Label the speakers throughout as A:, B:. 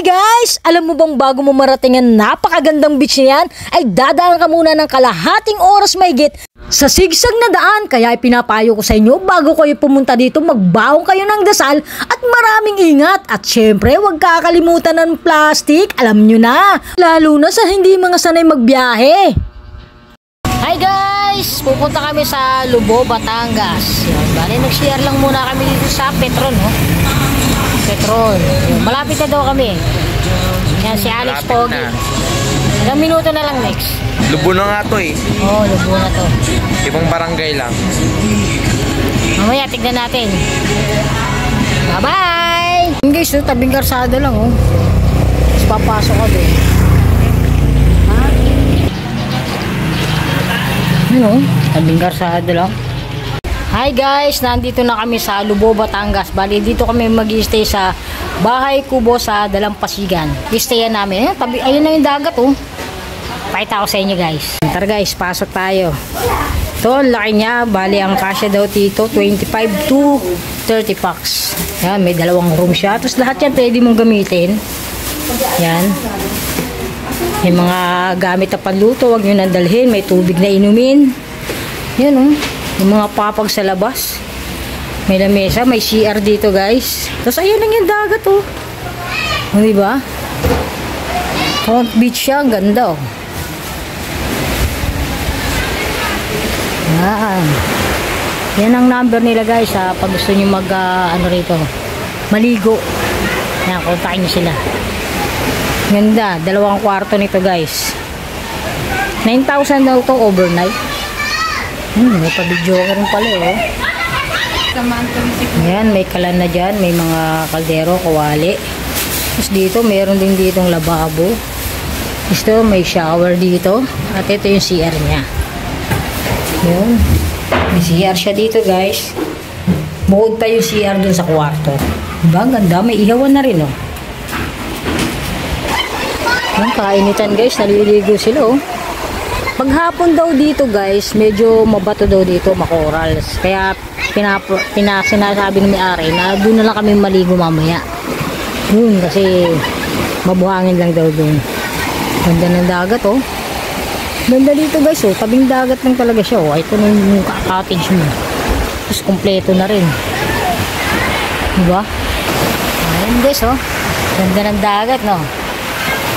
A: Guys, alam mo bang bago mo marating ang napakagandang beach na yan, ay dadaan ka muna ng kalahating oras mahigit sa sigsag na daan. Kaya pinapayo ko sa inyo, bago kayo pumunta dito, magbaong kayo ng dasal at maraming ingat. At syempre, huwag kakalimutan ng plastic, alam nyo na, lalo na sa hindi mga sanay magbiyahe. Hi guys, pupunta kami sa Lubao, Batangas. Bali, nag-share lang muna kami dito sa Petron, no? Petron. Malapit na daw kami. Yan si Alex Pogi. Ilang minuto na lang next.
B: Lubo na nga to eh.
A: Oo, Lubo na to.
B: Ibang barangay lang.
A: Mamaya, tignan natin. Bye-bye! Guys, so, tabing karsada lang, oh. Tapos papasok ka doon. Ha? Ano? Tabing karsada lang. Hi guys, nandito na kami sa Lubao, Batangas. Bali, dito kami mag-i-stay sa Bahay Kubo sa Dalampasigan. I-stayan namin. Ayun na yung dagat, oh. Pakita ko sa inyo guys. Tara guys, pasok tayo. Ito, laki niya. Bali, ang kasya daw dito, 25 to 30 packs. Yan, may dalawang room siya. Tapos lahat yan pwede mong gamitin. Yan. May mga gamit na panluto, huwag nyo nandalhin. May tubig na inumin. Yan, oh. Yung mga papag sa labas. May lamesa, may CR dito guys. Tapos ayun lang yung dagat, oh. O, diba? Front beach siya, ang ganda, oh. Yan. Yan ang number nila guys, ha, pag gusto nyo mag ano rito, maligo. Yan, kontakin nyo sila. Ganda, 2 kwarto nito guys. 9,000 daw to overnight. May pabidyo ka rin pala, oh. Ayan, may kalan na dyan. May mga kaldero, kawali. Tapos dito, meron din ditong lababo. Gusto, may shower dito. At ito yung CR niya. Yun. May CR siya dito, guys. Bukod pa yung CR dun sa kwarto. Diba? Ganda. May ihawan na rin, oh. Yung kainitan, guys. Naliligo sila, oh. Paghapon daw dito guys, medyo mabato daw dito, makorals. Kaya sinasabi ng may-ari na doon na lang kami maligo mamaya. Yun, kasi mabuhangin lang daw doon. Ganda ng dagat, oh. Ganda dito guys, oh. Tabing dagat lang talaga siya, oh. Ito na yung cottage mo. Tapos kompleto na rin. Diba? Ayun guys, oh. Ganda ng dagat, no?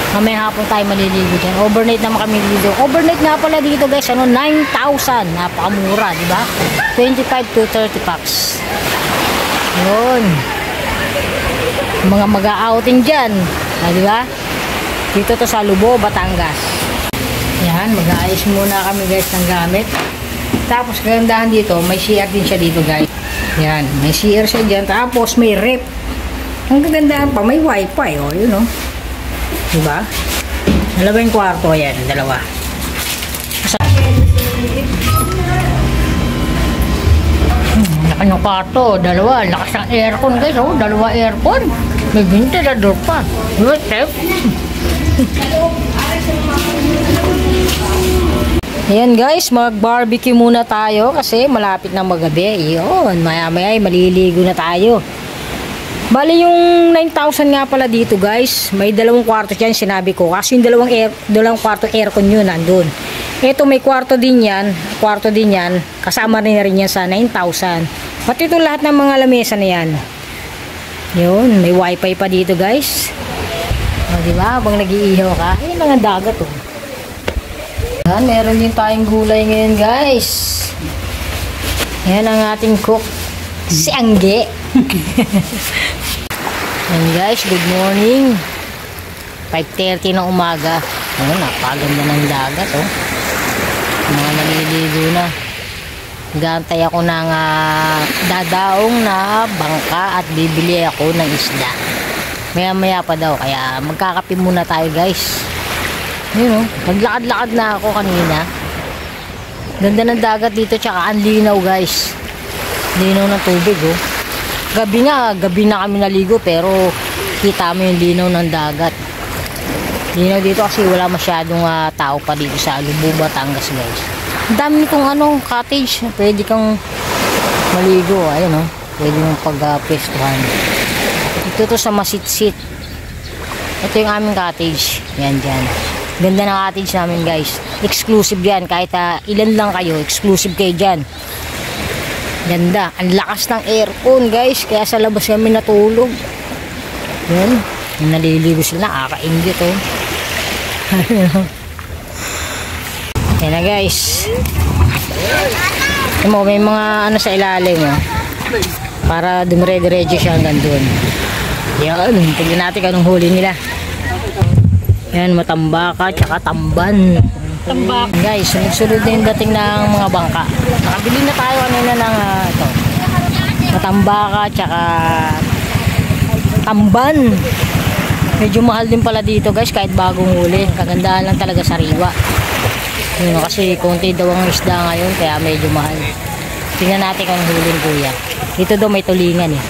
A: Mamaya hapon tayo maliligo dyan. Overnight naman kami dito. Overnight nga pala dito guys, ano, 9,000. Napakamura, di ba? 25 to 30 packs. Yun. Mga mag-outing dyan. Di ba? Dito to sa Lubao, Batangas. Yan, mag-aayos muna kami guys ng gamit. Tapos kagandahan dito, may CR din siya dito guys. Yan, may CR siya dyan. Tapos may rep. Ang kagandahan pa, may wifi, oh, yun, oh. Diba? 2 kwarto yan, 2. Laki ng kwarto, 2. Lakas ng aircon guys, oh. 2 aircon. May ventilador pa. Diba, Steph? Ayan guys, mag-barbecue muna tayo kasi malapit na magabi. Yun, maya-maya maliligo na tayo. Bali yung 9,000 nga pala dito guys, may 2 kwarto dyan sinabi ko. Kasi yung 2 kwarto aircon yun nandun. Ito may kwarto din yan, kasama rin yan sa 9,000. Pati ito lahat ng mga lamesa na yan. Yun, may wifi pa dito guys. O diba, habang nag-iihaw ka, ayun lang ang dagat, oh. Yan, meron din tayong gulay ngayon guys. Yan ang ating cook, si Angge. And guys, good morning. 5:30 ng umaga. Oh, napaganda ng dagat, oh. Mga naliligo na. Gantay ako ng dadaong na bangka at bibili ako ng isda. Maya-maya pa daw, kaya magkakape muna tayo guys. Yun, oh. Naglakad-lakad na ako kanina. Ganda ng dagat dito, tsaka ang linaw guys. Linaw ng tubig, oh. Gabi na kami naligo pero kita mo yung linaw ng dagat. Linaw dito kasi wala masyadong tao pa dito sa Lubao, Batangas guys. Ang dami nitong cottage, pwede kang maligo, ayun, oh. Pwede mong pag-pestuhan. Ito to sa Masitsit. Ito yung aming cottage. Yan dyan. Ganda ng cottage namin guys. Exclusive yan. Kahit ilan lang kayo, exclusive kayo dyan. Ganda. Ang lakas ng aircon guys. Kaya sa labas kami natulog. Yan. Naliligo sila. Nakakaingit oh. Yan na guys. May mga ano sa ilalim oh. Para dumire-diretso siya hanggang doon. Yan. Tignan natin anong huli nila. Yan, matambaka tsaka tamban. Tambak. Guys, sunod-sunod na yung dating ng mga bangka. Nakabili na tayo kanina ng ito. Matambaka tsaka tamban. Medyo mahal din pala dito guys kahit bagong huli. Kagandahan lang talaga sariwa. Yun, kasi konti daw ang isda ngayon kaya medyo mahal. Tingnan natin kung huling kuya. Dito daw may tulingan eh.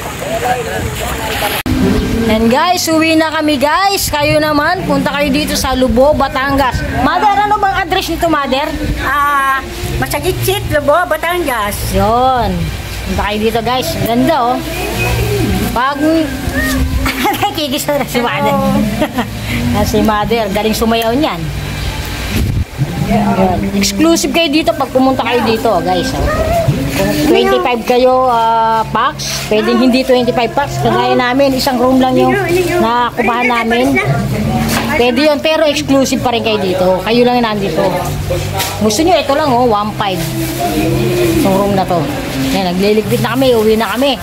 A: And guys, uwi na kami guys. Kayo naman, punta kayo dito sa Lubo, Batangas. Mother, ano bang address nito, Mother?
C: Masagitsit, Lubo, Batangas.
A: Yun. Punta kayo dito guys. Ganda oh. Pag nakikisa na si Mother. Si Mother, galing sumayaw niyan. Yun. Exclusive kayo dito pag pumunta kayo dito guys. Kung 25 kayo packs, pwedeng hindi 25 packs. Kagaya namin, isang room lang yung nakupahan namin. Pwede yun, pero exclusive pa rin kayo dito. Kayo lang yung nandito. Gusto nyo, ito lang 1.5. Itong room na to. Yan, nagliligpit na kami, uwi na kami.